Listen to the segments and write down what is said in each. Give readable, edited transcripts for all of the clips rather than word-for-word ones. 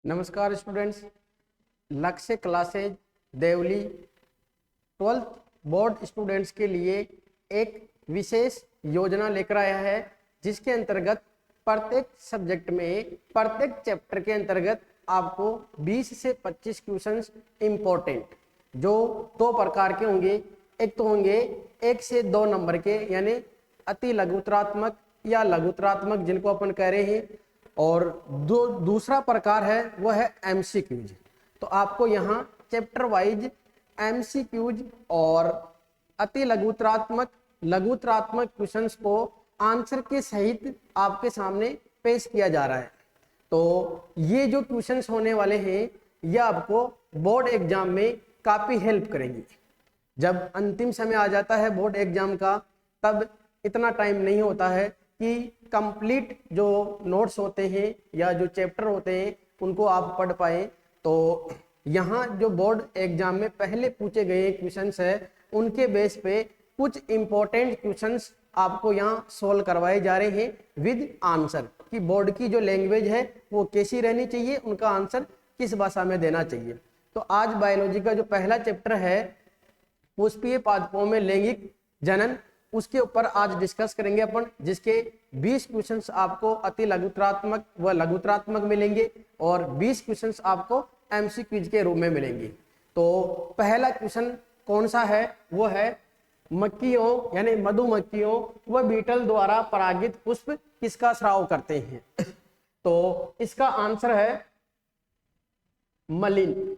नमस्कार स्टूडेंट्स। लक्ष्य classes Deoli 12th board students के लिए एक विशेष योजना लेकर आया है, जिसके अंतर्गत प्रत्येक सब्जेक्ट में प्रत्येक चैप्टर के अंतर्गत आपको 20 से 25 क्वेश्चंस इम्पोर्टेंट जो दो प्रकार के होंगे। एक तो होंगे 1 से 2 नंबर के, यानी अति लघुतरात्मक या लघुतरात्मक जिनको अपन कह रहे हैं, और दूसरा प्रकार है वह है एमसीक्यूज। तो आपको यहाँ चैप्टर वाइज एमसीक्यूज और अति लघुतरात्मक क्वेश्चंस को आंसर के सहित आपके सामने पेश किया जा रहा है। तो ये जो क्वेश्चंस होने वाले हैं यह आपको बोर्ड एग्जाम में काफ़ी हेल्प करेंगी। जब अंतिम समय आ जाता है बोर्ड एग्जाम का, तब इतना टाइम नहीं होता है कि कंप्लीट जो नोट्स होते हैं या जो चैप्टर होते हैं उनको आप पढ़ पाए। तो यहाँ जो बोर्ड एग्जाम में पहले पूछे गए क्वेश्चंस है, उनके बेस पे कुछ इंपॉर्टेंट क्वेश्चंस आपको यहाँ सोल्व करवाए जा रहे हैं विद आंसर, कि बोर्ड की जो लैंग्वेज है वो कैसी रहनी चाहिए, उनका आंसर किस भाषा में देना चाहिए। तो आज बायोलॉजी का जो पहला चैप्टर है पुष्पीय पादपों में लैंगिक जनन, उसके ऊपर आज डिस्कस करेंगे अपन, जिसके 20 क्वेश्चंस आपको अति लघुतरात्मक व लघुतरात्मक मिलेंगे और 20 क्वेश्चंस आपको एमसीक्यूज के रूप में मिलेंगे। तो पहला क्वेश्चन कौन सा है? वो है मक्खियों यानी मधुमक्खियों व बीटल द्वारा परागित पुष्प किसका स्राव करते हैं? तो इसका आंसर है मलिन।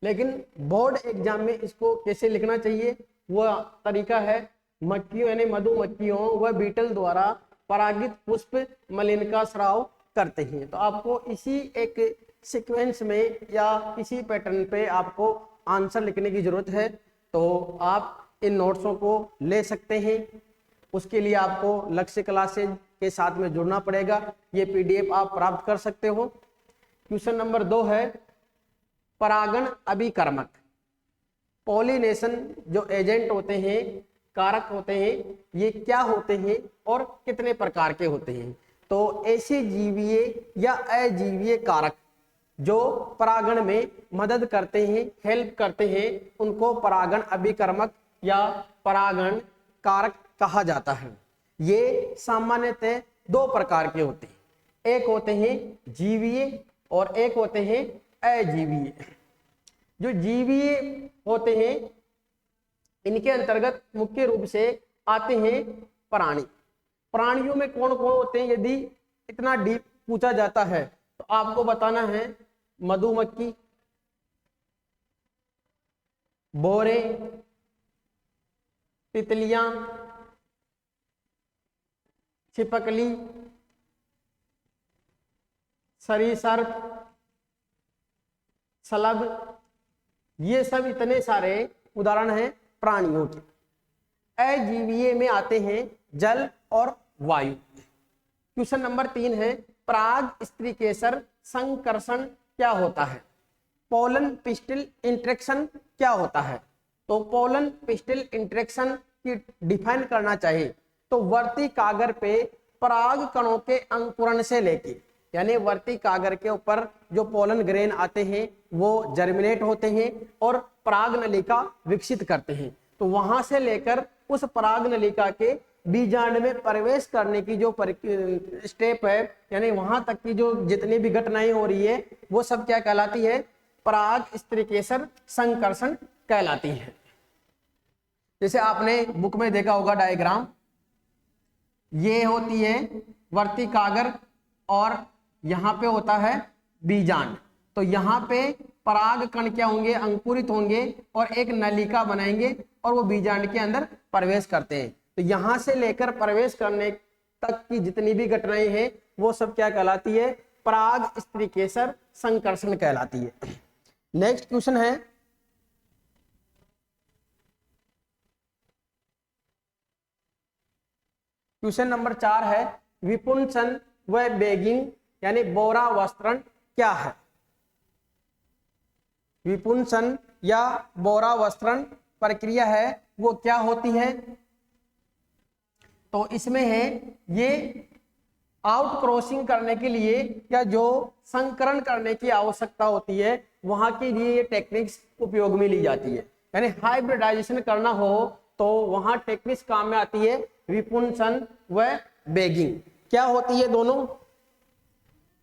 लेकिन बोर्ड एग्जाम में इसको कैसे लिखना चाहिए, वह तरीका है मक्खियों यानी मधुमक्खियों व बीटल द्वारा परागित पुष्प मलिन का स्राव करते हैं। तो आपको इसी एक सीक्वेंस में या इसी पैटर्न पे आपको आंसर लिखने की जरूरत है। तो आप इन नोट्सों को ले सकते हैं। उसके लिए आपको लक्ष्य क्लासेज के साथ में जुड़ना पड़ेगा। ये पीडीएफ आप प्राप्त कर सकते हो। क्वेश्चन नंबर 2 है परागण अभिकर्मक। पॉलिनेशन जो एजेंट होते हैं, कारक होते हैं, ये क्या होते हैं और कितने प्रकार के होते हैं? तो ऐसे जीवीय या अजीवीय कारक जो परागण में मदद करते हैं, हेल्प करते हैं, उनको परागण अभिकर्मक या परागण कारक कहा जाता है। ये सामान्यतः 2 प्रकार के होते हैं, एक होते हैं जीवीय और एक होते हैं अजीवीय। जो जीवीय होते हैं इनके अंतर्गत मुख्य रूप से आते हैं प्राणी। प्राणियों में कौन कौन होते हैं यदि इतना डीप पूछा जाता है तो आपको बताना है मधुमक्खी, भौरे, तितलियां, छिपकली, सरीसृप, शलभ। ये सब इतने सारे उदाहरण हैं प्राणियों के। अजीवीय में आते हैं जल और वायु। क्वेश्चन नंबर 3 है पराग स्त्रीकेसर संकर्षण क्या होता है? पोलन पिस्टिल इंटरेक्शन क्या होता है? तो पोलन पिस्टिल इंटरेक्शन की डिफाइन करना चाहिए तो वर्ती कागर पे पराग कणों के अंकुरण से लेके, यानी वर्ती कागर के ऊपर जो पोलन ग्रेन आते हैं वो जर्मिनेट होते हैं और पराग नलिका विकसित करते हैं। तो वहां से लेकर उस पराग नलिका के बीजांड में प्रवेश करने की जो स्टेप है, यानी वहां तक की जो जितनी भी घटनाएं हो रही है वो सब क्या कहलाती है? पराग स्त्रीकेसर संकर्षण कहलाती है। जैसे आपने बुक में देखा होगा डायग्राम, ये होती है वर्ती कागर और यहाँ पे होता है बीजांड। तो यहाँ पे पराग कण क्या होंगे? अंकुरित होंगे और एक नलिका बनाएंगे और वो बीजांड के अंदर प्रवेश करते हैं। तो यहाँ से लेकर प्रवेश करने तक की जितनी भी घटनाएं हैं वो सब क्या कहलाती है? पराग स्त्रीकेसर संकर्षण कहलाती है। नेक्स्ट क्वेश्चन है क्वेश्चन नंबर 4 है विपुंसन व बेगिंग यानी बोरा वस्त्रण क्या है? विपुंसन या बोरा वस्त्रण प्रक्रिया है वो क्या होती है? तो इसमें है ये आउट क्रॉसिंग करने के लिए या जो संकरण करने की आवश्यकता होती है वहां के लिए ये टेक्निक्स उपयोग में ली जाती है। यानी हाइब्रिडाइजेशन करना हो तो वहां टेक्निक्स काम में आती है, विपुंसन व बैगिंग। क्या होती है दोनों?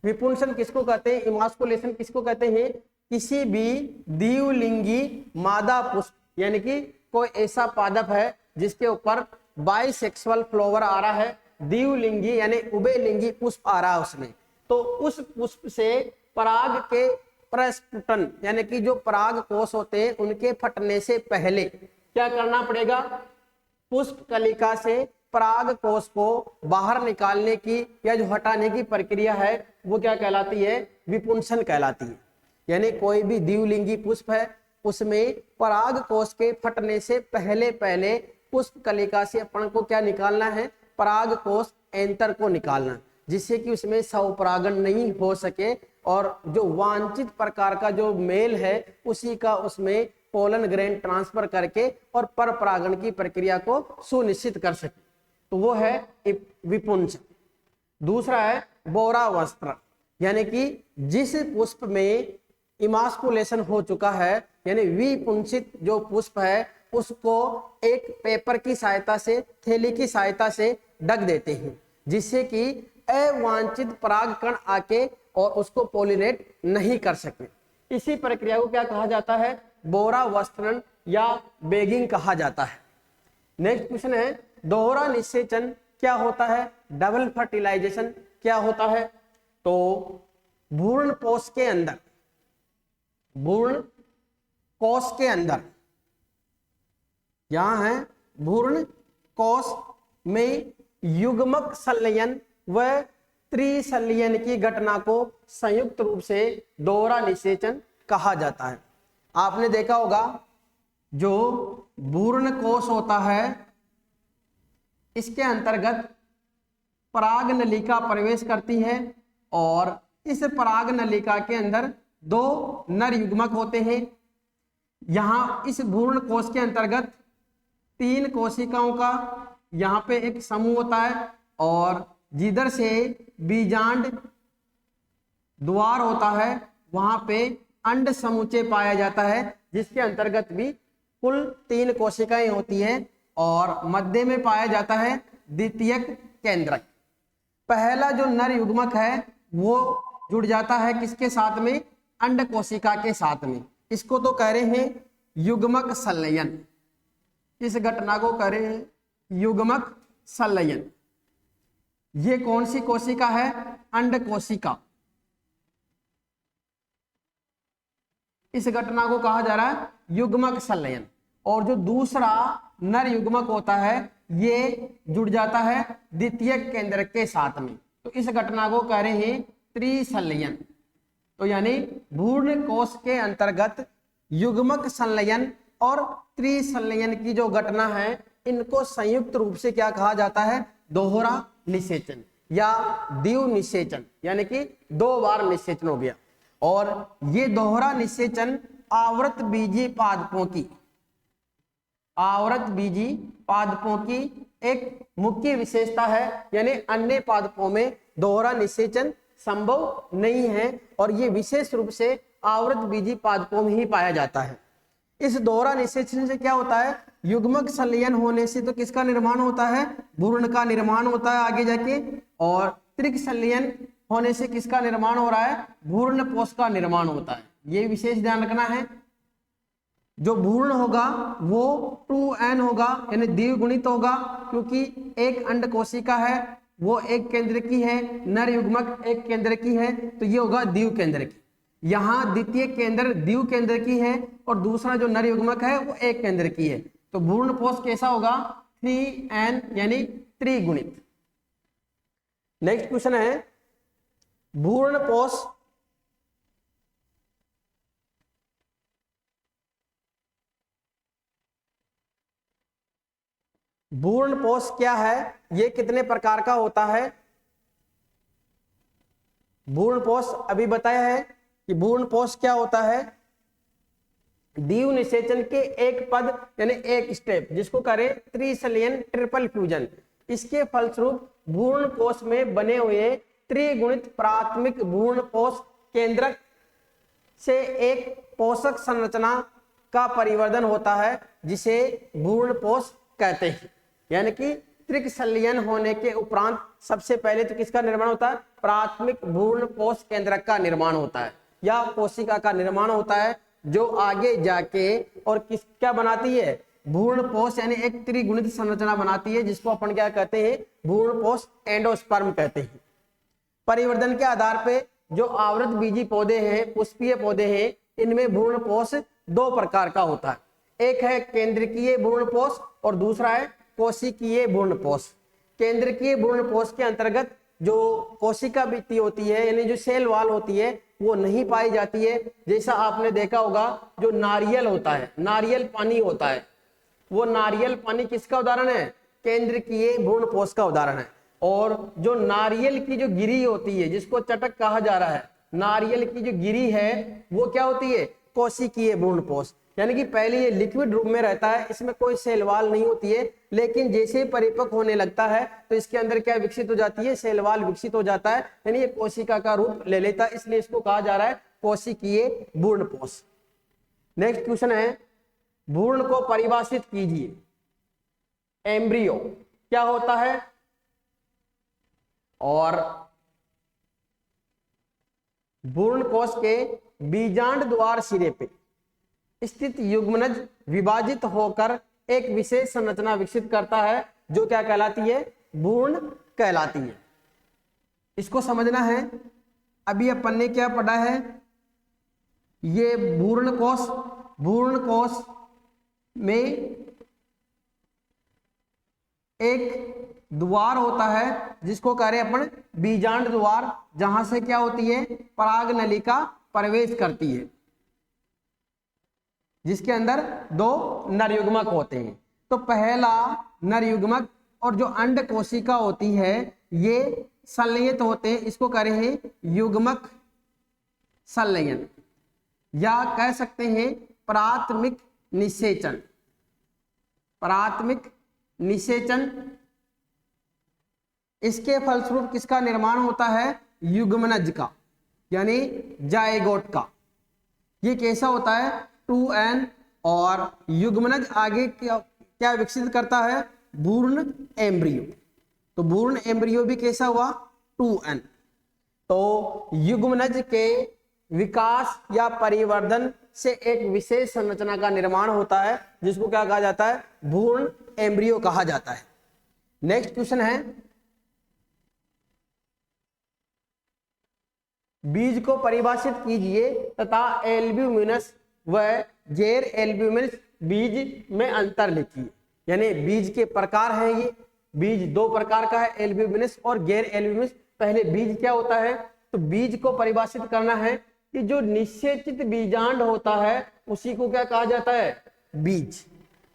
विपुंसन किसको कहते हैं, इमास्कुलेशन किसको कहते हैं? किसी भी द्विलिंगी मादा पुष्प, यानी कि कोई ऐसा पादप है जिसके ऊपर बाइसेक्सुअल फ्लावर आ रहा है, द्विलिंगी यानी उभयलिंगी पुष्प आ रहा है उसमें, तो उस पुष्प से पराग के प्रस्फुटन यानी कि जो पराग कोष होते हैं उनके फटने से पहले क्या करना पड़ेगा? पुष्प कलिका से पराग कोष को बाहर निकालने की या जो हटाने की प्रक्रिया है वो क्या कहलाती है? विपुंसन कहलाती है। यानी कोई भी द्विलिंगी पुष्प है उसमें पराग कोष के फटने से पहले पहले पुष्प कलिका से अपन को क्या निकालना है? पराग कोष एंतर को निकालना, जिससे कि उसमें स्वपरागण नहीं हो सके और जो वांछित प्रकार का जो मेल है उसी का उसमें पोलन ग्रेन ट्रांसफर करके और पर परागण की प्रक्रिया को सुनिश्चित कर सके, तो वो है विपुंसन। दूसरा है बोरावस्त्र, यानी कि जिस पुष्प में इमास्कुलेशन हो चुका है यानी विपुंसित जो पुष्प है उसको एक पेपर की सहायता से, थैली की सहायता से ढक देते हैं, जिससे कि अवांछित परागकण आके और उसको पोलिनेट नहीं कर सके। इसी प्रक्रिया को क्या कहा जाता है? बोरावस्त्रण या बैगिंग कहा जाता है। नेक्स्ट क्वेश्चन है दोहरा निषेचन क्या होता है? डबल फर्टिलाइजेशन क्या होता है? तो भ्रूण कोश के अंदर, भ्रूण कोश के अंदर, यहां है भ्रूण कोश में युग्मक संलयन व त्रिसंलयन की घटना को संयुक्त रूप से दोहरा निषेचन कहा जाता है। आपने देखा होगा जो भ्रूण कोश होता है इसके अंतर्गत पराग नलिका प्रवेश करती है और इस पराग नलिका के अंदर दो नर युग्मक होते हैं। यहां इस भ्रूण कोश के अंतर्गत 3 कोशिकाओं का यहाँ पे एक समूह होता है और जिधर से बीजांड द्वार होता है वहां पे अंड समुच्चय पाया जाता है, जिसके अंतर्गत भी कुल 3 कोशिकाएं होती हैं और मध्य में पाया जाता है द्वितीयक केंद्रक। पहला जो नर युग्मक है वो जुड़ जाता है किसके साथ में? अंड कोशिका के साथ में। इसको तो कह रहे हैं युग्मक संलयन, इस घटना को कह रहे हैं युग्मक संलयन। ये कौन सी कोशिका है? अंड कोशिका। इस घटना को कहा जा रहा है युग्मक संलयन। और जो दूसरा नर युग्मक होता है ये जुड़ जाता है द्वितीयक केंद्र के साथ में, तो इस घटना को कह रहे हैं त्रिसंलयन। तो यानी भ्रूण कोश के अंतर्गत युग्मक संलयन और त्रिसंलयन की जो घटना है इनको संयुक्त रूप से क्या कहा जाता है? दोहरा निषेचन या द्विव निषेचन, यानी कि 2 बार निषेचन हो गया। और ये दोहरा निषेचन आवृत बीजी पादपों की, आवृत बीजी पादपों की एक मुख्य विशेषता है, यानी अन्य पादपों में दोहरा निषेचन संभव नहीं है और ये विशेष रूप से आवृत बीजी पादपों में ही पाया जाता है। इस दोहरा निषेचन से क्या होता है? युग्मक संलयन होने से तो किसका निर्माण होता है? भ्रूण का निर्माण होता है आगे जाके, और त्रिक संलयन होने से किसका निर्माण हो रहा है? भ्रूण कोश का निर्माण होता है। ये विशेष ध्यान रखना है। जो भ्रूण होगा वो 2n होगा यानी द्विगुणित होगा, क्योंकि एक अंड कोशिका है वो एक केंद्र की है, नर युग्मक एक केंद्र की है, तो ये होगा द्विव केंद्र की। यहाँ द्वितीय केंद्र द्विव केंद्र की है और दूसरा जो नर युग्मक है वो एक केंद्र की है, तो भ्रूण कोश कैसा होगा? 3n यानी त्रिगुणित। नेक्स्ट क्वेश्चन है भ्रूण कोश भ्रूण कोश क्या है? ये कितने प्रकार का होता है? भ्रूण कोश अभी बताया है कि भ्रूण कोश क्या होता है? द्विव निषेचन के एक पद यानी एक स्टेप जिसको करें त्रिसंलयन ट्रिपल फ्यूजन, इसके फलस्वरूप भ्रूण कोश में बने हुए त्रिगुणित प्राथमिक भ्रूण कोश केंद्रक से एक पोषक संरचना का परिवर्धन होता है जिसे भ्रूण कोश कहते हैं। यानी कि त्रिक संलयन होने के उपरांत सबसे पहले तो किसका निर्माण होता है? प्राथमिक भ्रूण कोश केंद्रक का निर्माण होता है या कोशिका का निर्माण होता है, जो आगे जाके और क्या बनाती है? भ्रूण कोश यानी एक त्रिगुणित संरचना बनाती है, जिसको अपन क्या कहते हैं? भ्रूण कोश एंडोस्पर्म कहते हैं। परिवर्धन के आधार पे जो आवृत बीजी पौधे हैं, पुष्पीय पौधे हैं, इनमें भ्रूण कोश दो प्रकार का होता है। एक है केंद्रकीय भ्रूण कोश और दूसरा है कोशिकीय भ्रूण कोश। केंद्रकीय भ्रूण कोश के अंतर्गत जो कोशिका भित्ति होती है यानी जो सेल वॉल होती है वो नहीं पाई जाती है। जैसा आपने देखा होगा जो नारियल होता है, नारियल पानी होता है, वो नारियल पानी किसका उदाहरण है? केंद्रकीय भ्रूण कोश का उदाहरण है। और जो नारियल की जो गिरी होती है जिसको चटक कहा जा रहा है, नारियल की जो गिरी है वो क्या होती है? कोशिकीय भ्रूण कोश। यानी कि पहले ये लिक्विड रूप में रहता है, इसमें कोई सेल वॉल नहीं होती है, लेकिन जैसे परिपक्व होने लगता है तो इसके अंदर क्या विकसित हो जाती है? सेल वॉल विकसित हो जाता है, यानी ये कोशिका का रूप ले लेता है, इसलिए इसको कहा जा रहा है कोशिकीय भ्रूण कोश। नेक्स्ट क्वेश्चन है, भ्रूण को परिभाषित कीजिए। एम्ब्रियो क्या होता है? और भ्रूण कोश के बीजांड द्वार सिरे पे स्थित युग्मनज विभाजित होकर एक विशेष संरचना विकसित करता है, जो क्या कहलाती है? भ्रूण कहलाती है। इसको समझना है। अभी अपन ने क्या पढ़ा है? ये भ्रूण कोश में एक द्वार होता है जिसको कह रहे हैं अपन बीजांड द्वार, जहां से क्या होती है? पराग नलिका प्रवेश करती है, जिसके अंदर दो नरयुग्मक होते हैं। तो पहला नरयुग्मक और जो अंड कोशिका होती है ये संलयित होते हैं, इसको कह रहे हैं युग्मक संलयन, या कह सकते हैं प्राथमिक निषेचन। प्राथमिक निषेचन, इसके फलस्वरूप किसका निर्माण होता है? युग्मनज का, यानी जायगोट का। ये कैसा होता है? 2n। और युग्मनज आगे क्या विकसित करता है? भ्रूण एम्ब्रियो। तो भ्रूण एम्ब्रियो भी कैसा हुआ? 2n। तो युग्मनज के विकास या परिवर्धन से एक विशेष संरचना का निर्माण होता है, जिसको क्या कहा जाता है? भ्रूण एम्ब्रियो कहा जाता है। नेक्स्ट क्वेश्चन है, बीज को परिभाषित कीजिए तथा एल्ब्यूमिनस व गैर एल्ब्यूमिनस बीज में अंतर लिखिए। यानी बीज के प्रकार हैं, ये बीज दो प्रकार का है, एल्ब्यूमिनस और गैर एल्ब्यूमिनस। पहले बीज क्या होता है? तो बीज को परिभाषित करना है कि जो निषेचित बीजांड होता है उसी को क्या कहा जाता है? बीज।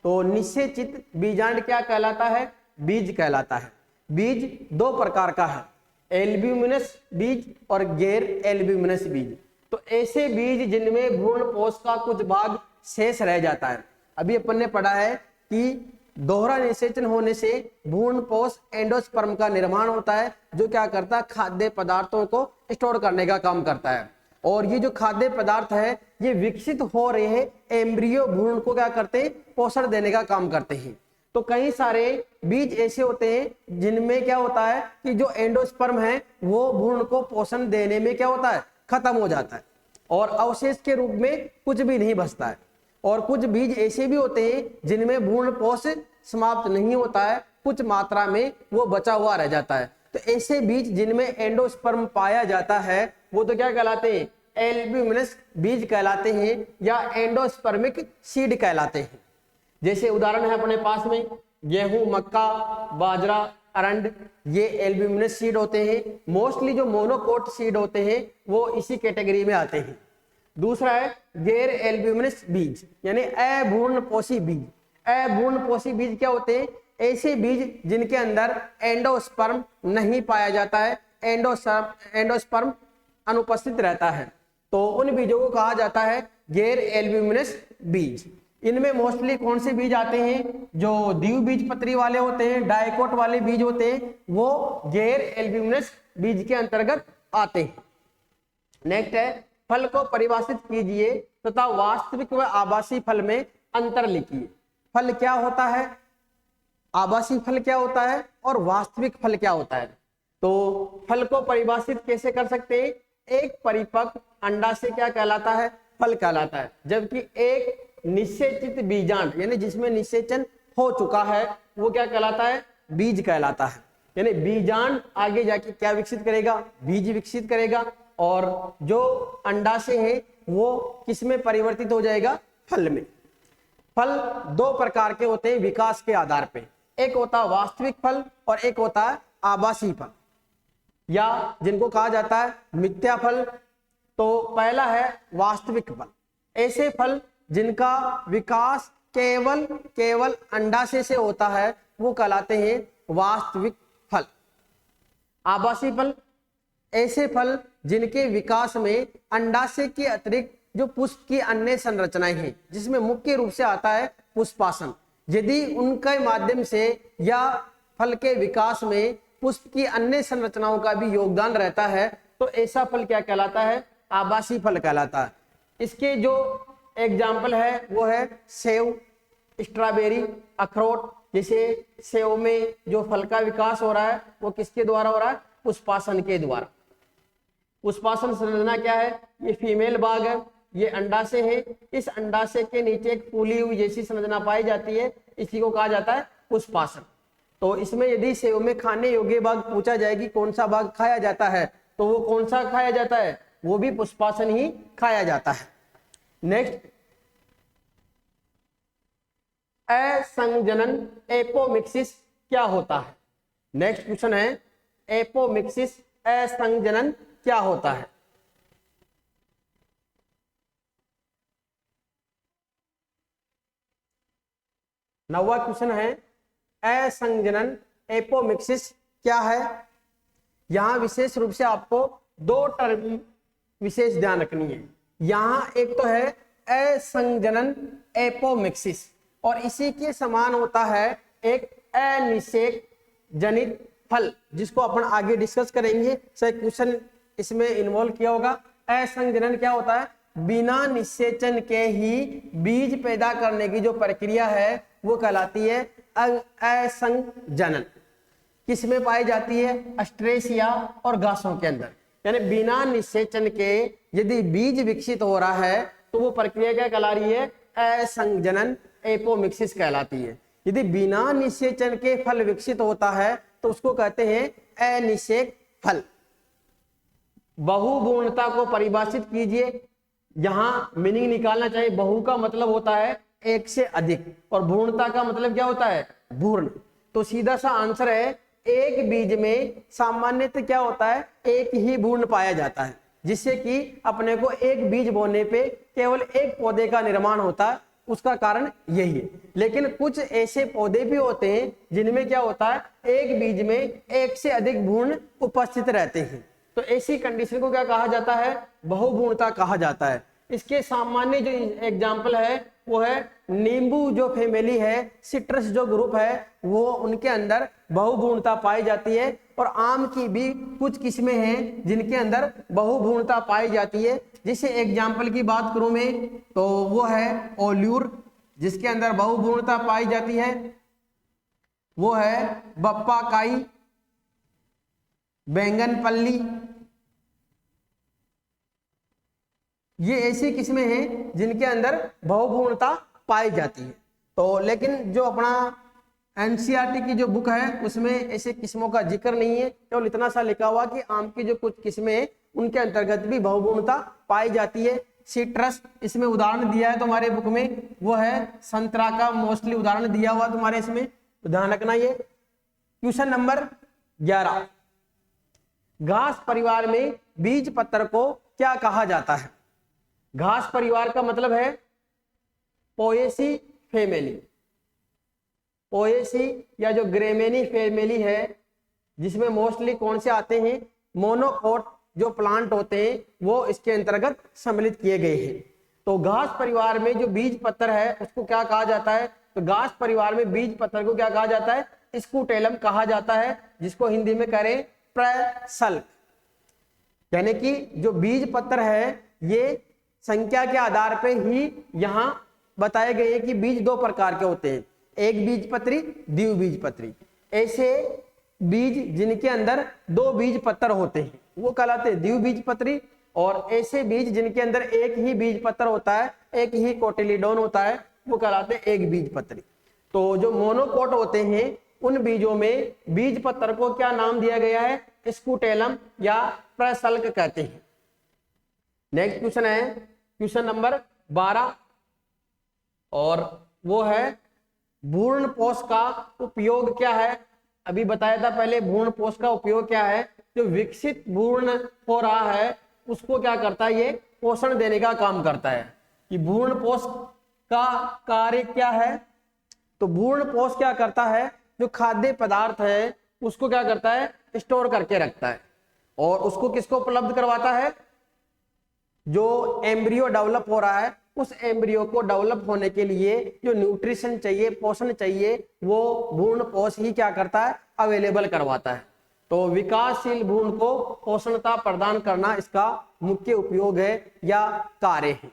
तो निषेचित बीजांड क्या कहलाता है? बीज कहलाता है। बीज दो प्रकार का है, एल्ब्यूमिनस बीज और गैर एल्ब्यूमिनस बीज। तो ऐसे बीज जिनमें भ्रूण कोश का कुछ भाग शेष रह जाता है। अभी अपन ने पढ़ा है कि दोहरा निषेचन होने से भ्रूण कोश एंडोस्पर्म का निर्माण होता है, जो क्या करता है? खाद्य पदार्थों को स्टोर करने का काम करता है। और ये जो खाद्य पदार्थ है ये विकसित हो रहे एम्ब्रियो भ्रूण को क्या करते हैं? पोषण देने का काम करते हैं। तो कई सारे बीज ऐसे होते हैं जिनमें क्या होता है कि जो एंडोस्पर्म है वो भ्रूण को पोषण देने में क्या होता है? खत्म हो जाता है, और अवशेष के रूप में कुछ भी नहीं बचता है। और कुछ बीज ऐसे भी होते हैं जिनमें भ्रूण कोश समाप्त नहीं होता है, कुछ मात्रा में वो बचा हुआ रह जाता है। तो ऐसे बीज जिनमें एंडोस्पर्म पाया जाता है वो तो क्या कहलाते हैं? एल्ब्यूमिनस बीज कहलाते हैं या एंडोस्पर्मिक सीड कहलाते हैं। जैसे उदाहरण है अपने पास में गेहूं, मक्का, बाजरा, अरंड, ये एल्ब्यूमिनस सीड होते हैं। मोस्टली जो मोनोकोट सीड होते हैं वो इसी कैटेगरी में आते हैं। दूसरा है गैर एल्ब्यूमिनस बीज, यानी अभ्रूणपोषी बीज। अभ्रूणपोषी बीज क्या होते हैं? ऐसे बीज जिनके अंदर एंडोस्पर्म नहीं पाया जाता है, एंडोस्पर्म अनुपस्थित रहता है, तो उन बीजों को कहा जाता है गैर एल्ब्यूमिनस बीज। इनमें मोस्टली कौन से बीज आते हैं? जो द्विबीजपत्री वाले होते हैं, डाइकोट वाले बीज होते हैं, वो गैर एल्ब्यूमिनस बीज के अंतर्गत आते हैं। नेक्स्ट है, फल को परिभाषित कीजिए तथा वास्तविक व आभासी फल में अंतर लिखिए। फल क्या होता है, आभासी फल क्या होता है और वास्तविक फल क्या होता है? तो फल को परिभाषित कैसे कर सकते हैं? एक परिपक्व अंडाशय क्या कहलाता है? फल कहलाता है। जबकि एक निषेचित बीजांड यानी जिसमें निषेचन हो चुका है वो क्या कहलाता है? बीज कहलाता है। यानी बीजांड आगे जाके क्या विकसित करेगा? बीज विकसित करेगा, और जो अंडाशय है वो किसमें परिवर्तित हो जाएगा? फल में। फल दो प्रकार के होते हैं विकास के आधार पे, एक होता है वास्तविक फल और एक होता है आभासी फल, या जिनको कहा जाता है मिथ्या फल। तो पहला है वास्तविक फल, ऐसे फल जिनका विकास केवल अंडाशय से होता है वो कहलाते हैं वास्तविक फल। आभासी फल, ऐसे फल जिनके विकास में अंडाशय के अतिरिक्त जो पुष्प की अन्य संरचनाएं हैं, जिसमें मुख्य रूप से आता है पुष्पासन, यदि उनके माध्यम से या फल के विकास में पुष्प की अन्य संरचनाओं का भी योगदान रहता है तो ऐसा फल क्या कहलाता है? आभासी फल कहलाता है। इसके जो एग्जाम्पल है वो है सेव, स्ट्रॉबेरी, अखरोट। जैसे सेव में जो फल का विकास हो रहा है वो किसके द्वारा हो रहा है? पुष्पासन के द्वारा। पुष्पासन संरचना क्या है? ये फीमेल भाग है, ये अंडाशय है, इस अंडाशय के नीचे एक फूली हुई जैसी संरचना पाई जाती है, इसी को कहा जाता है पुष्पासन। तो इसमें यदि सेव में खाने योग्य भाग पूछा जाए कि कौन सा भाग खाया जाता है तो वो कौन सा खाया जाता है? वो भी पुष्पासन ही खाया जाता है। नेक्स्ट, असंजनन एपोमिक्सिस क्या होता है? नेक्स्ट क्वेश्चन है एपोमिक्सिस, असंजनन क्या होता है? नौवां क्वेश्चन है असंजनन एपोमिक्सिस क्या है? यहां विशेष रूप से आपको दो टर्म विशेष ध्यान रखनी है। यहां एक तो है असंजनन एपोमिक्सिस और इसी के समान होता है एक अनिषेक जनित फल, जिसको अपन आगे डिस्कस करेंगे। सर क्वेश्चन इसमें इन्वॉल्व किया होगा। असंजनन क्या होता है? बिना निषेचन के ही बीज पैदा करने की जो प्रक्रिया है वो कहलाती है असंजनन। किसमें पाई जाती है? अस्ट्रेसिया और घासों के अंदर। यानी बिना निषेचन के यदि बीज विकसित हो रहा है तो वो प्रक्रिया क्या कहला रही है? असंजनन एपोमिक्सिस कहलाती है। यदि बिना निषेचन के फल विकसित होता है तो उसको कहते हैं अनिषेक फल। बहुभूर्णता को परिभाषित कीजिए। यहां मीनिंग निकालना चाहिए। बहु का मतलब होता है एक से अधिक और भूर्णता का मतलब क्या होता है? भूर्ण। तो सीधा सा आंसर है एक बीज में सामान्यतः क्या होता है? एक ही भूर्ण पाया जाता है, जिससे कि अपने को एक बीज बोने पे केवल एक पौधे का निर्माण होता है। उसका कारण यही है। लेकिन कुछ ऐसे पौधे भी होते हैं जिनमें क्या होता है? एक बीज में एक से अधिक भ्रूण उपस्थित रहते हैं। तो ऐसी कंडीशन को क्या कहा जाता है? बहुभूर्णता कहा जाता है। इसके सामान्य जो एग्जाम्पल है वो है नींबू जो फैमिली है, सिट्रस जो ग्रुप है, वो उनके अंदर बहुभूर्णता पाई जाती है। और आम की भी कुछ किस्में हैं जिनके अंदर बहुभूर्णता पाई जाती है। जिसे एग्जाम्पल की बात करूं मैं तो वो है ओल्यूर, जिसके अंदर बहुभूर्णता पाई जाती है। वो है बप्पाकाई, बैंगनपल्ली। ये ऐसी किस्में हैं जिनके अंदर बहुभूर्णता पाई जाती है। तो लेकिन जो अपना एनसीईआरटी की जो बुक है उसमें ऐसे किस्मों का जिक्र नहीं है। केवल इतना सा लिखा हुआ कि आम की जो कुछ किस्में हैं उनके अंतर्गत भी बहुभूर्णता पाई जाती है। सिट्रस, इसमें उदाहरण दिया है तुम्हारे बुक में, वो है संतरा का मोस्टली उदाहरण दिया हुआ तुम्हारे इसमें, तो ध्यान रखना। ये क्वेश्चन नंबर 11, घास परिवार में बीज पत्र को क्या कहा जाता है? घास परिवार का मतलब है पोएसी फैमिली। पोएसी या जो ग्रेमेनी फैमिली है, जिसमें मोस्टली कौन से आते हैं? मोनोकोट जो प्लांट होते हैं वो इसके अंतर्गत सम्मिलित किए गए हैं। तो घास परिवार में जो बीज पत्र है उसको क्या कहा जाता है? तो घास परिवार में बीज पत्र को क्या कहा जाता है? स्कूटेलम कहा जाता है, जिसको हिंदी में करें प्रसल्क। यानी कि जो बीज पत्र है ये संख्या के आधार पे ही यहाँ बताए गए हैं कि बीज दो प्रकार के होते हैं, एक बीजपत्री, द्विबीजपत्री। ऐसे बीज जिनके अंदर दो बीज पत्र होते हैं वो कहलाते हैं द्विबीजपत्री, और ऐसे बीज जिनके अंदर एक ही बीज पत्र होता है, एक ही कोटिलीडोन होता है, वो कहलाते हैं एक बीजपत्री। तो जो मोनोकोट होते हैं उन बीजों में बीज पत्र को क्या नाम दिया गया है? स्कूटेलम या प्रसल्क कहते हैं। नेक्स्ट क्वेश्चन है क्वेश्चन नंबर 12, और वो है भ्रूणपोष का उपयोग क्या है? अभी बताया था पहले, भ्रूणपोष का उपयोग क्या है? जो विकसित भ्रूण हो रहा है उसको क्या करता है? ये पोषण देने का काम करता है। कि भ्रूणपोष का कार्य क्या है? तो भ्रूणपोष क्या करता है? जो खाद्य पदार्थ है उसको क्या करता है? स्टोर करके रखता है, और उसको किसको उपलब्ध करवाता है? जो एम्ब्रियो डेवलप हो रहा है उस एम्ब्रियो को डेवलप होने के लिए जो न्यूट्रिशन चाहिए, पोषण चाहिए, वो भ्रूणपोष ही क्या करता है? अवेलेबल करवाता है। तो विकासशील भ्रूण को पोषणता प्रदान करना इसका मुख्य उपयोग है या कार्य है।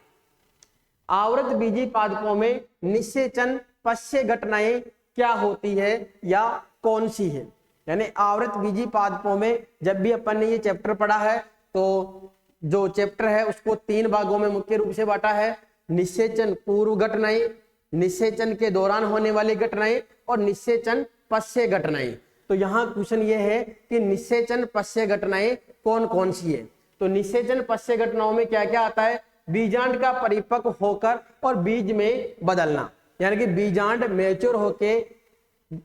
आवृत बीजी पादपों में निषेचन पश्य घटनाएं क्या होती है या कौन सी है? यानी आवृत बीजी पादपों में जब भी अपन ने ये चैप्टर पढ़ा है तो जो चैप्टर है उसको 3 भागों में मुख्य रूप से बांटा है। निषेचन पूर्व घटनाएं, निषेचन के दौरान होने वाली घटनाएं, और निषेचन पश्य घटनाएं। तो यहाँ क्वेश्चन ये है कि निषेचन पश्य घटनाएं कौन कौन सी है? तो निषेचन पश्य घटनाओं में क्या क्या आता है? बीजांड का परिपक्व होकर और बीज में बदलना, यानी कि बीजांड मैच्योर होके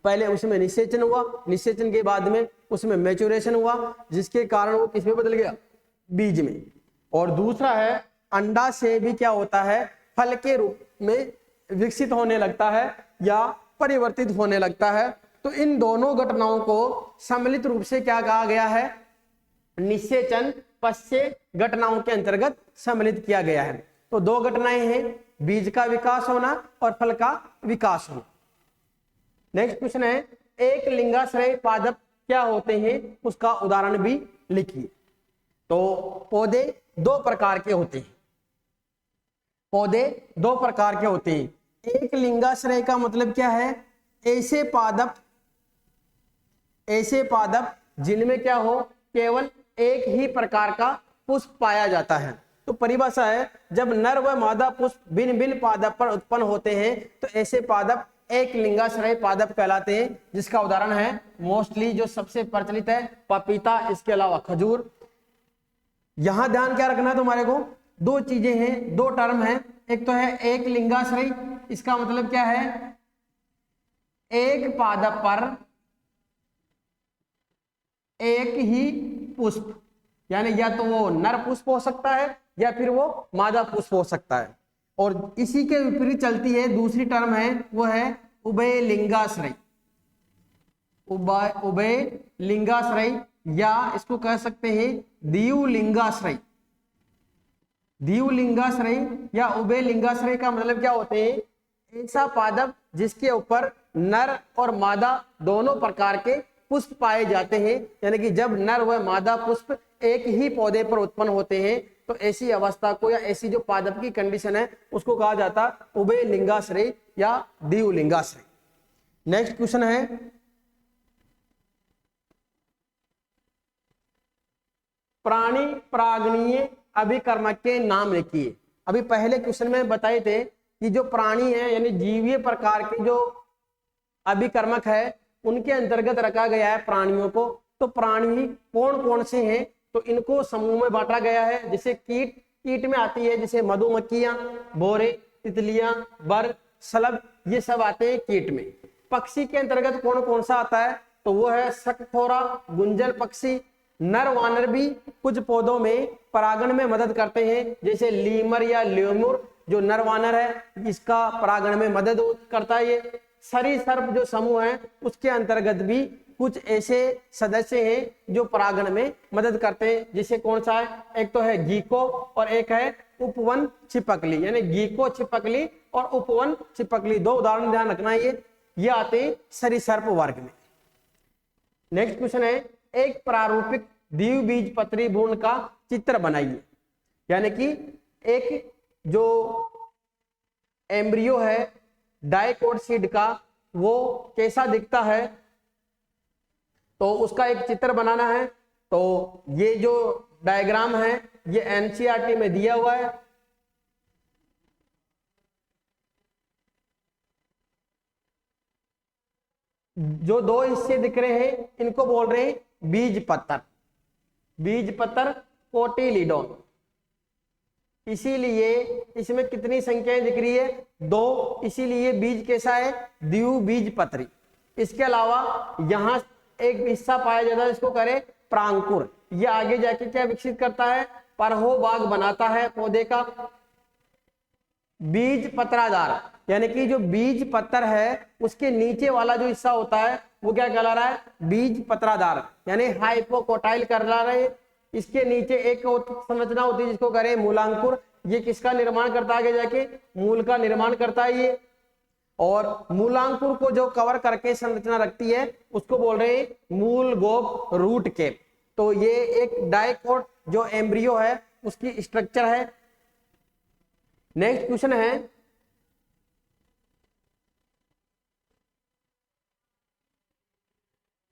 पहले उसमें निषेचन हुआ, निषेचन के बाद में उसमें मैच्योरेशन हुआ, जिसके कारण वो किसमें बदल गया? बीज में। और दूसरा है अंडा से भी क्या होता है? फल के रूप में विकसित होने लगता है या परिवर्तित होने लगता है। तो इन दोनों घटनाओं को सम्मिलित रूप से क्या कहा गया है? निषेचन पश्य घटनाओं के अंतर्गत सम्मिलित किया गया है। तो दो घटनाएं हैं, बीज का विकास होना और फल का विकास होना। नेक्स्ट क्वेश्चन है एक लिंगाश्रय पादप क्या होते हैं? उसका उदाहरण भी लिखिए। तो पौधे दो प्रकार के होते हैं, पौधे दो प्रकार के होते हैं। एक लिंगाश्रय का मतलब क्या है? ऐसे पादप जिनमें क्या हो? केवल एक ही प्रकार का पुष्प पाया जाता है। तो परिभाषा है जब नर व मादा पुष्प भिन्न भिन्न पादप पर उत्पन्न होते हैं तो ऐसे पादप एक लिंगाश्रय पादप कहलाते हैं, जिसका उदाहरण है मोस्टली जो सबसे प्रचलित है पपीता, इसके अलावा खजूर। यहां ध्यान क्या रखना है तुम्हारे को? दो चीजें हैं, दो टर्म है। एक तो है एक लिंगाश्रय, इसका मतलब क्या है? एक पादप पर एक ही पुष्प, यानी या तो वो नर पुष्प हो सकता है या फिर वो मादा पुष्प हो सकता है। और इसी के विपरीत चलती है दूसरी टर्म है, वो है उभय लिंगाश्रय। उभय लिंगाश्रय या इसको कह सकते हैं द्विलिंगाश्रय। द्विलिंगाश्रय या उभय लिंगाश्रय का मतलब क्या होते हैं? ऐसा पादप जिसके ऊपर नर और मादा दोनों प्रकार के पुष्प पाए जाते हैं, यानी कि जब नर व मादा पुष्प एक ही पौधे पर उत्पन्न होते हैं तो ऐसी अवस्था को या ऐसी जो पादप की कंडीशन है उसको कहा जाता है उभय लिंगाश्रय या द्विलिंगाश्रय। नेक्स्ट क्वेश्चन है प्राणी परागणीय अभिकर्मक के नाम लिखिए। अभी पहले क्वेश्चन में बताए थे कि जो प्राणी है यानी जीवीय प्रकार के जो अभिकर्मक है उनके अंतर्गत रखा गया है प्राणियों को। तो प्राणी कौन कौन से हैं? तो इनको समूह में बांटा गया है। जैसे कीट में आती है, जैसे मधुमक्खियां, भौरे, तितलियां, बर, शलभ, ये सब आते हैं कीट में। पक्षी के अंतर्गत कौन कौन सा आता है? तो वो है शकथोरा, गुंजन पक्षी। नर वानर भी कुछ पौधों में परागण में मदद करते हैं, जैसे लीमर या ल्यूमुर जो नर वानर है इसका परागण में मदद करता है। ये सरीसर्प जो समूह है उसके अंतर्गत भी कुछ ऐसे सदस्य हैं जो परागण में मदद करते हैं, जैसे कौन सा है? एक तो है गीको और एक है उपवन छिपकली, यानी गीको छिपकली और उपवन छिपकली, दो उदाहरण ध्यान रखना ये आते हैं सरीसृप वर्ग में। नेक्स्ट क्वेश्चन है, एक प्रारूपिक द्विबीजपत्री भ्रूण का चित्र बनाइए। यानी कि एक जो एम्ब्रियो है डाइकोट सीड का, वो कैसा दिखता है, तो उसका एक चित्र बनाना है। तो ये जो डायग्राम है ये एनसीईआरटी में दिया हुआ है। जो दो हिस्से दिख रहे हैं इनको बोल रहे हैं बीज पत्तर, बीज पत्तर कोटिलीडोन। इसीलिए इसमें कितनी संख्याएं दिख रही है, 2, इसीलिए बीज कैसा है, द्विबीजपत्री। इसके अलावा यहां एक हिस्सा पाया जाता है जिसको करे प्रांकुर, ये आगे जाके क्या विकसित करता है, परहोबाग बनाता है पौधे का। बीज पत्राधार, यानी कि जो बीज पत्तर है उसके नीचे वाला जो हिस्सा होता है वो क्या कहला रहा है, बीज पत्राधार, यानी हाइपोकोटाइल कहला रहा है। इसके नीचे एक संरचना होती है जिसको करें मूलांकुर, ये किसका निर्माण करता है, आगे जाके मूल का निर्माण करता है ये। और मूलांकुर को जो कवर करके संरचना रखती है उसको बोल रहे हैं मूल गोप रूट केप। तो ये एक डाइकोट जो एम्ब्रियो है उसकी स्ट्रक्चर है। नेक्स्ट क्वेश्चन है,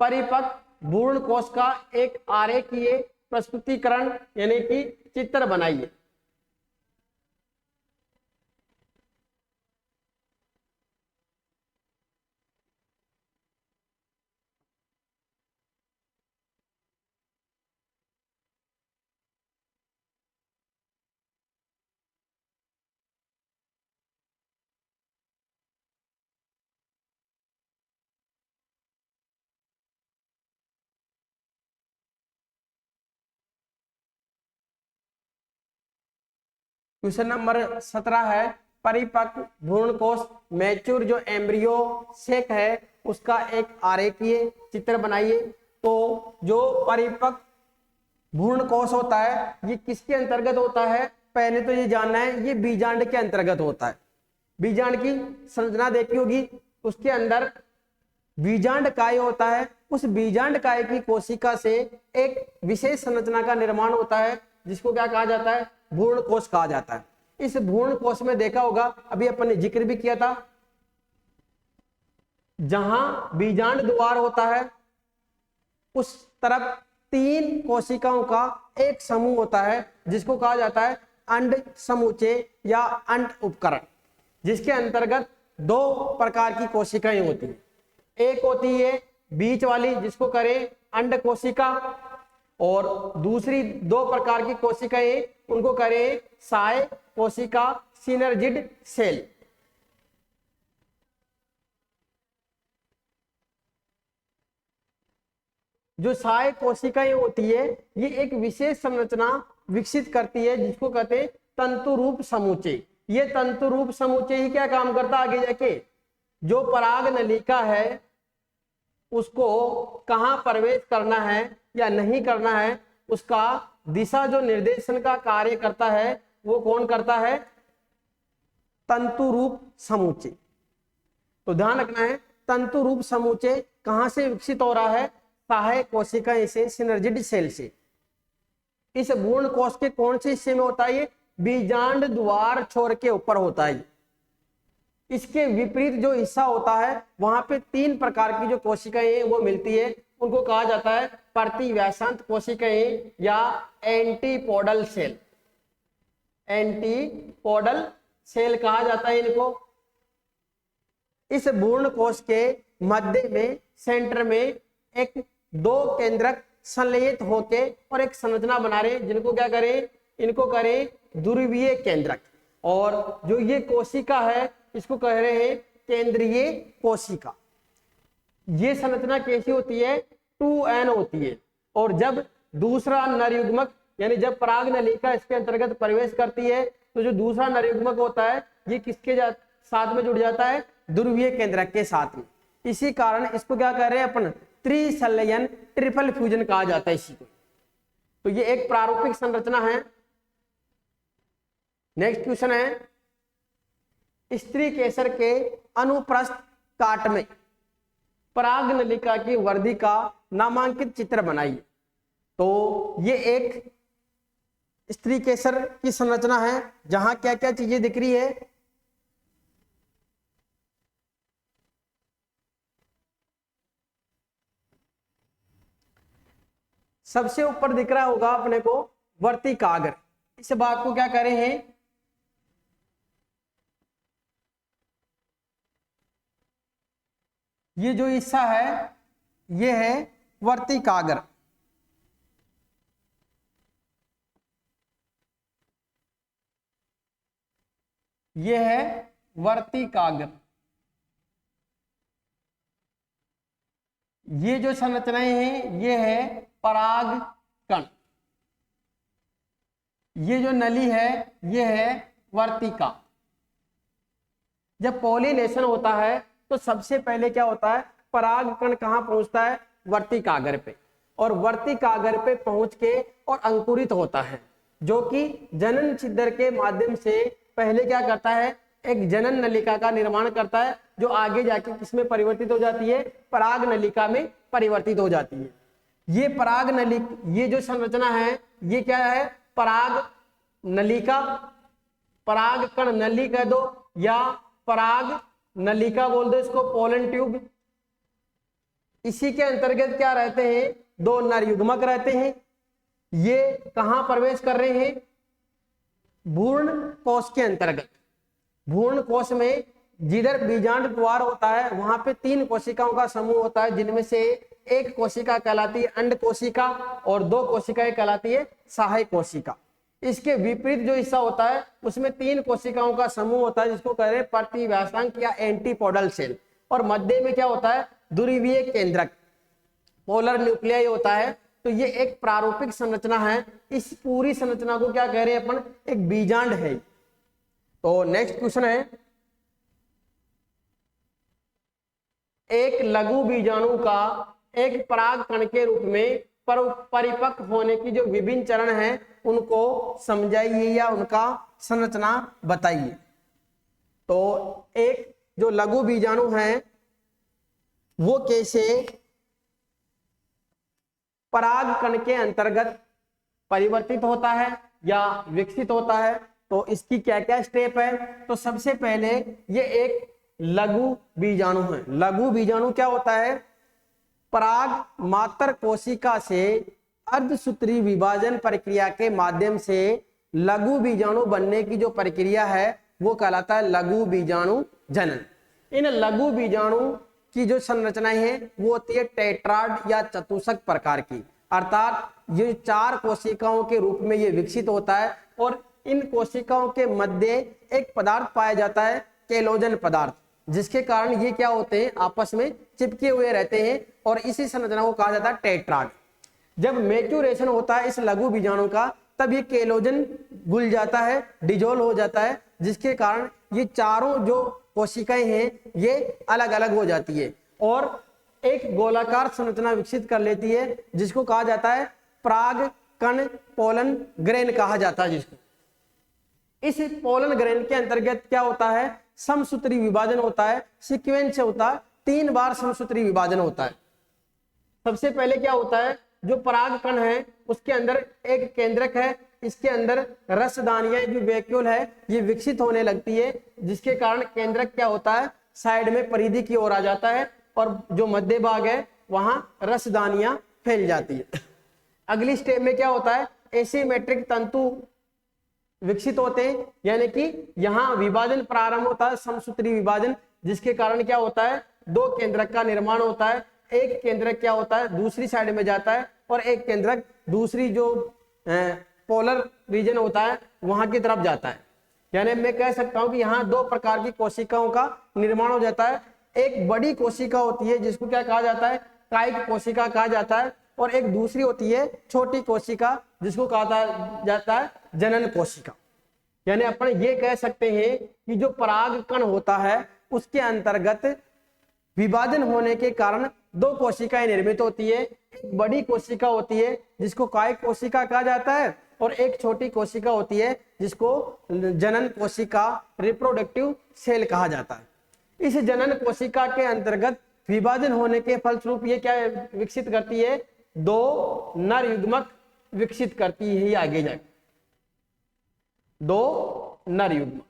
परिपक्व भ्रूण कोश का एक आरेखीय प्रस्तुतिकरण यानी कि चित्र बनाइए। क्वेश्चन नंबर 17 है, परिपक्व भ्रूण कोश मैच्योर जो एम्ब्रियो सेक है उसका एक आरेखीय चित्र बनाइए। तो जो परिपक्व भ्रूण कोश होता है ये किसके अंतर्गत होता है, पहले तो ये जानना है, ये बीजांड के अंतर्गत होता है। बीजांड की संरचना देखी होगी, उसके अंदर बीजांड काय होता है, उस बीजांड काय की कोशिका से एक विशेष संरचना का निर्माण होता है जिसको क्या कहा जाता है, भ्रूण कोश कहा जाता है। इस भ्रूण कोश में देखा होगा, अभी अपन ने जिक्र भी किया था, जहां बीजांड द्वार होता है उस तरफ 3 कोशिकाओं का एक समूह होता है जिसको कहा जाता है अंड समुच्चय या अंड उपकरण, जिसके अंतर्गत 2 प्रकार की कोशिकाएं होती हैं। एक होती है बीच वाली जिसको करें अंड कोशिका, और दूसरी 2 प्रकार की कोशिकाएं उनको करें साय कोशिका सिनर्जिड सेल। जो साय कोशिकाएं होती है ये एक विशेष संरचना विकसित करती है जिसको कहते हैं तंतु रूप समुच्चय। ये तंतु रूप समुच्चय ही क्या काम करता है, आगे जाके जो पराग नलिका है उसको कहां प्रवेश करना है या नहीं करना है उसका दिशा जो निर्देशन का कार्य करता है वो कौन करता है, तंतु रूप समुच्चय। तो ध्यान रखना है, तंतु रूप समुच्चय कहां से विकसित हो रहा है, सहायक कोशिकाएं से, सिनर्जिड सेल से। इस भ्रूण कोश के कौन से हिस्से में होता है, ये बीजांड द्वार छोर के ऊपर होता है। इसके विपरीत जो हिस्सा होता है वहां पे 3 प्रकार की जो कोशिकाएं वो मिलती है, उनको कहा जाता है प्रतिव्यासांत कोशिकाएं या एंटीपोडल सेल। एंटीपोडल सेल कहा जाता है इनको। इस भ्रूण कोश के मध्य में, सेंटर में एक 2 केंद्रक संलयित होके और एक संरचना बना रहे हैं जिनको क्या करें, इनको करें ध्रुवीय केंद्रक। और जो ये कोशिका है इसको कह रहे हैं केंद्रीय कोशिका। ये संरचना कैसी होती है, 2n होती है। और जब दूसरा नरयुग्मक यानी जब पराग नलिका इसके अंतर्गत प्रवेश करती है तो जो दूसरा नरयुग्मक होता है ये किसके साथ में जुड़ जाता है, ध्रुवीय केंद्रक के साथ में। इसी कारण इसको क्या कह रहे हैं अपन, त्रिसंलयन, ट्रिपल फ्यूजन कहा जाता है इसी को। तो ये एक प्रारूपिक संरचना है। नेक्स्ट क्वेश्चन है स्त्री केसर के अनुप्रस्थ काट में पराग नलिका की वर्धी का नामांकित चित्र बनाइए। तो ये एक स्त्री केसर की संरचना है जहां क्या क्या चीजें दिख रही है। सबसे ऊपर दिख रहा होगा अपने को वर्तिकाग्र। इस बात को क्या कह रहे हैं, ये जो हिस्सा है ये है वर्तिकाग्र। ये है वर्तिकाग्र। ये जो संरचनाएं हैं ये है पराग कण। ये जो नली है ये है वर्तिका। जब पॉलिनेशन होता है तो सबसे पहले क्या होता है, पराग कण कहां पहुंचता है, वर्तिकाग्र पे, और वर्तिकाग्र पे पहुंच के और अंकुरित होता है, जो कि जनन छिद्र के माध्यम से पहले क्या करता है, एक जनन नलिका का निर्माण करता है, जो आगे जाके किसमें परिवर्तित हो जाती है, पराग नलिका में परिवर्तित हो जाती है। ये पराग नलिका, ये जो संरचना है ये क्या है, पराग नलिका, पराग कण नली कह दो या पराग नलिका बोल दो इसको, पोलन ट्यूब। इसी के अंतर्गत क्या रहते हैं, दो नर युग्मक रहते हैं। ये कहां प्रवेश कर रहे हैं, भ्रूण कोश के अंतर्गत। भ्रूण कोश में जिधर बीजांड द्वार होता है वहां पे 3 कोशिकाओं का समूह होता है, जिनमें से एक कोशिका कहलाती है अंड कोशिका और 2 कोशिकाएं कहलाती है सहायक कोशिका। इसके विपरीत जो हिस्सा होता है उसमें 3 कोशिकाओं का समूह होता है, जिसको कह रहे हैं प्रतिव्यासांक या एंटीपोडल सेल, और मध्य में क्या होता है, ध्रुवीय केंद्रक, पोलर न्यूक्लियाई होता है। तो ये एक प्रारूपिक संरचना है। इस पूरी संरचना को क्या कह रहे हैं अपन, एक बीजांड है। तो नेक्स्ट क्वेश्चन है, एक लघु बीजाणु का एक पराग कण के रूप में परिपक्व होने की जो विभिन्न चरण हैं उनको समझाइए या उनका संरचना बताइए। तो एक जो लघु बीजाणु है वो कैसे पराग कण के अंतर्गत परिवर्तित होता है या विकसित होता है, तो इसकी क्या क्या स्टेप है। तो सबसे पहले ये एक लघु बीजाणु है। लघु बीजाणु क्या होता है, पराग मात्र कोशिका से अर्धसूत्री विभाजन प्रक्रिया के माध्यम से लघु बीजाणु बनने की जो प्रक्रिया है वो कहलाता है लघु बीजाणु जनन। इन लघु बीजाणु की जो संरचनाएं हैं वो होती है टेट्राड या चतुष्क प्रकार की, अर्थात ये 4 कोशिकाओं के रूप में ये विकसित होता है, और इन कोशिकाओं के मध्य एक पदार्थ पाया जाता है केलोजन पदार्थ, जिसके कारण ये क्या होते हैं, आपस में चिपके हुए रहते हैं, और इसी संरचना को कहा जाता है टेट्राड। जब मैच्योरेशन होता है इस लघु बीजाणु का, तब ये केलोजन घुल जाता है, डिजोल्व हो जाता है, जिसके कारण ये चारों जो कोशिकाएं हैं ये अलग अलग हो जाती है और एक गोलाकार संरचना विकसित कर लेती है, जिसको कहा जाता है पराग कण पोलन ग्रेन कहा जाता है। जिसको इस पोलन ग्रेन के अंतर्गत क्या होता है, समसूत्री विभाजन होता है, सीक्वेंस होता है, 3 बार समसूत्री विभाजन होता है। सबसे पहले क्या होता है, जो पराग कण है उसके अंदर एक केंद्रक है, इसके अंदर रसदानियां जो वैक्यूल है ये विकसित होने लगती है, जिसके कारण केंद्रक क्या होता है, साइड में परिधि की ओर आ जाता है, और जो मध्य भाग है वहां रसदानियां फैल जाती है। अगली स्टेप में क्या होता है, एसिमेट्रिक तंतु विकसित होते हैं, यानी कि यहाँ विभाजन प्रारंभ होता है, समसूत्री विभाजन, जिसके कारण क्या होता है, 2 केंद्रक का निर्माण होता है। एक केंद्रक क्या होता है, दूसरी साइड में जाता है, और एक केंद्रक दूसरी जो पोलर रीजन होता है वहां की तरफ जाता है। यानी मैं कह सकता हूं कि यहाँ 2 प्रकार की कोशिकाओं का निर्माण हो जाता है। एक बड़ी कोशिका होती है जिसको क्या कहा जाता है, कायिक कोशिका कहा जाता है, और एक दूसरी होती है छोटी कोशिका जिसको कहा जाता है जनन कोशिका। यानी अपन ये कह सकते हैं कि जो पराग कण होता है उसके अंतर्गत विभाजन होने के कारण 2 कोशिकाएं निर्मित होती है। एक बड़ी कोशिका होती है जिसको कायिक कोशिका कहा जाता है, और एक छोटी कोशिका होती है जिसको जनन कोशिका, रिप्रोडक्टिव सेल कहा जाता है। इस जनन कोशिका के अंतर्गत विभाजन होने के फलस्वरूप ये क्या विकसित करती है, 2 नर युग्मक विकसित करती है आगे जाके, 2 नर युग्मक।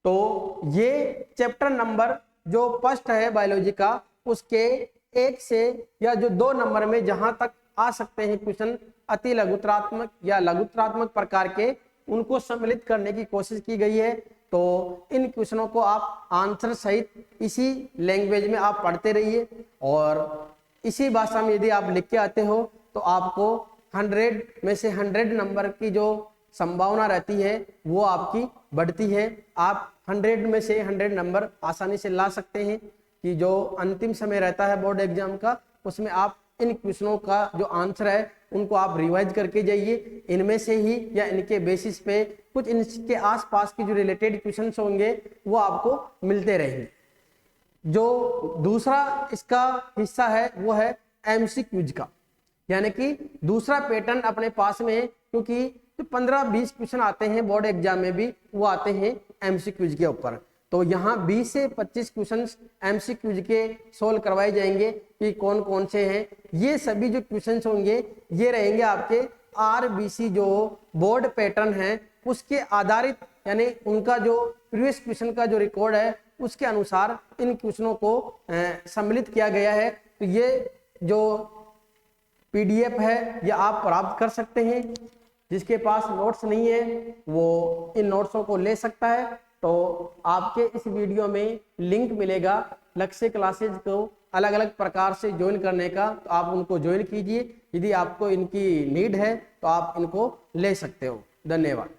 तो ये चैप्टर नंबर जो फर्स्ट है बायोलॉजी का, उसके 1 से या जो 2 नंबर में जहां तक आ सकते हैं क्वेश्चन अति लघुतरात्मक या लघुतरात्मक प्रकार के, उनको सम्मिलित करने की कोशिश की गई है। तो इन क्वेश्चनों को आप आंसर सहित इसी लैंग्वेज में आप पढ़ते रहिए, और इसी भाषा में यदि आप लिख के आते हो तो आपको 100 में से 100 नंबर की जो संभावना रहती है वो आपकी बढ़ती है। आप 100 में से 100 नंबर आसानी से ला सकते हैं कि जो अंतिम समय रहता है बोर्ड एग्जाम का, उसमें आप इन क्वेश्चनों का जो आंसर है उनको आप रिवाइज करके जाइए। इनमें से ही या इनके बेसिस पे कुछ इनके आसपास के जो रिलेटेड क्वेश्चंस होंगे वो आपको मिलते रहेंगे। जो दूसरा इसका हिस्सा है वो है एमसीक्यूज का, यानी कि दूसरा पैटर्न अपने पास में है, क्योंकि जो 15-20 क्वेश्चन आते हैं बोर्ड एग्जाम में भी वो आते हैं एमसीक्यूज के ऊपर। तो यहाँ 20 से 25 क्वेश्चन एमसीक्यूज के सोल्व करवाए जाएंगे कि कौन कौन से हैं। ये सभी जो क्वेश्चंस होंगे ये रहेंगे आपके आरबीसी जो बोर्ड पैटर्न है उसके आधारित, यानी उनका जो प्रीवियस क्वेश्चन का जो रिकॉर्ड है उसके अनुसार इन क्वेश्चनों को सम्मिलित किया गया है। तो ये जो पीडीएफ है ये आप प्राप्त कर सकते हैं। जिसके पास नोट्स नहीं है वो इन नोट्सों को ले सकता है। तो आपके इस वीडियो में लिंक मिलेगा लक्ष्य क्लासेज को अलग अलग प्रकार से ज्वाइन करने का, तो आप उनको ज्वाइन कीजिए। यदि आपको इनकी नीड है तो आप इनको ले सकते हो। धन्यवाद।